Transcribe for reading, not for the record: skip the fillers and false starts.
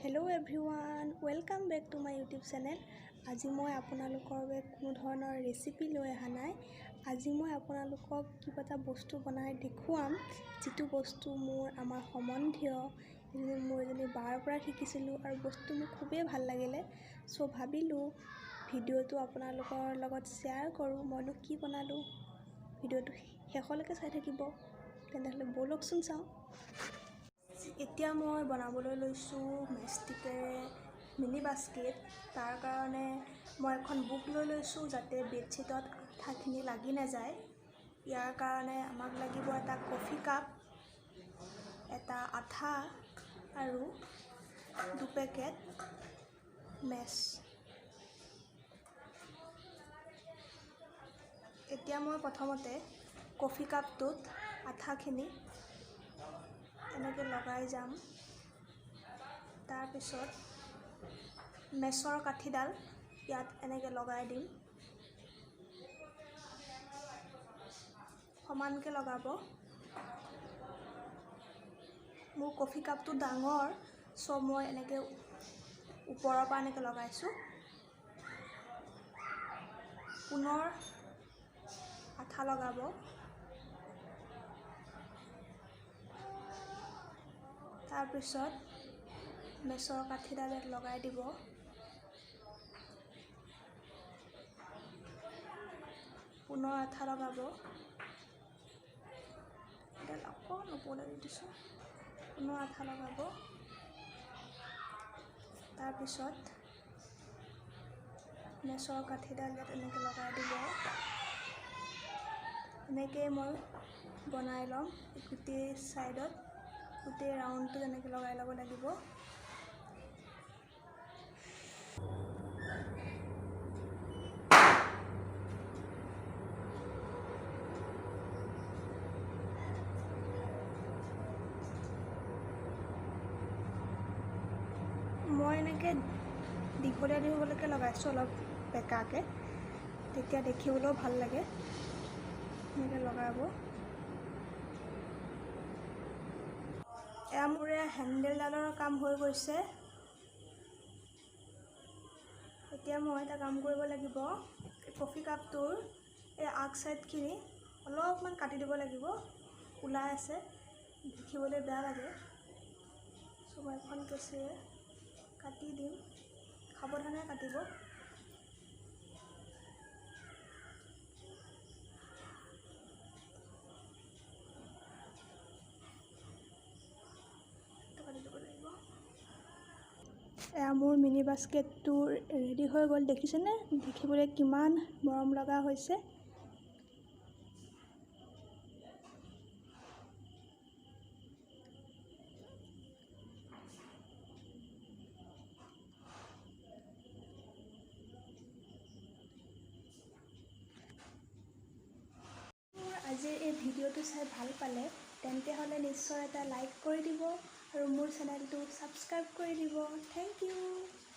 Hello' everyone, welcome back to my YouTube channel. আজি মই আপোনালোকৰ বাবে কোনো ধৰণৰ ৰেচিপি লৈ অহা নাই। আজি মই আপোনালোকক কিবা এটা বস্তু বনাই দেখুৱাম, যিটো বস্তু আমাৰ সম্বন্ধীয় মোৰ এজনী বাৰ পৰা শিকিছিলোঁ আৰু বস্তুটো মোৰ খুবেই ভাল লাগিলে। চ' ভাবিলোঁ ভিডিঅ'টো আপোনালোকৰ লগত শ্বেয়াৰ কৰোঁ। মইনো কি বনালোঁ, ভিডিঅ'টো শেষলৈকে চাই থাকিব। তেনেহ'লে ব'লকচোন চাওঁ। এতিয়া মই বনাবলৈ লৈছোঁ মেষ্টিকেৰে মিনি বাস্কেট। তাৰ কাৰণে মই এখন বুক লৈ লৈছোঁ, যাতে বেডশ্বীটত আঠাখিনি লাগি নাযায়। ইয়াৰ কাৰণে আমাক লাগিব এটা কফি কাপ, এটা আঠা আৰু 2 পেকেট মেছ। এতিয়া মই প্ৰথমতে কফি কাপটোত আঠাখিনি এনেকৈ লগাই যাম। তাৰপিছত মেছৰ কাঠিডাল ইয়াত এনেকৈ লগাই দিম। সমানকৈ লগাব। মোৰ কফি কাপটো ডাঙৰ, চ' মই এনেকৈ ওপৰৰ পৰা এনেকৈ লগাইছোঁ। পুনৰ আঠা লগাব। তাৰপিছত মেছৰ কাঠিডাল ইয়াত লগাই দিব। পুনৰ আঠা লগাব। এডাল অকণ ওপৰলৈ দি দিছোঁ। পুনৰ আঠা লগাব। তাৰপিছত মেছৰ কাঠিডাল ইয়াত এনেকৈ লগাই দিব। এনেকৈ মই বনাই ল'ম। গোটেই ছাইডত, গোটেই ৰাউণ্ডটো এনেকৈ লগাই ল'ব লাগিব। মই এনেকৈ দীঘলীয়াকৈ লগাইছোঁ, অলপ বেঁকাকৈ, তেতিয়া দেখিবলৈও ভাল লাগে। এনেকৈ লগাব। এয়া মোৰ হেণ্ডেলডালৰ কাম হৈ গৈছে। এতিয়া মই এটা কাম কৰিব লাগিব, কফি কাপটোৰ এই আগ চাইডখিনি অলপমান কাটি দিব লাগিব। ওলাই আছে, দেখিবলৈ বেয়া লাগে। চ' মই এখন কেঁচিৰে কাটি দিম। সাৱধানে কাটিব। এয়া মোৰ মিনি বাস্কেটটো ৰেডি হৈ গ'ল। দেখিছেনে? দেখিবলৈ কিমান মৰম লগা হৈছে। আজিৰ এই ভিডিঅ'টো চাই ভাল পালে তেন্তে হ'লে নিশ্চয় এটা লাইক কৰি দিব আৰু মোৰ চেনেলটো ছাবস্ক্ৰাইব কৰি দিব। Thank U.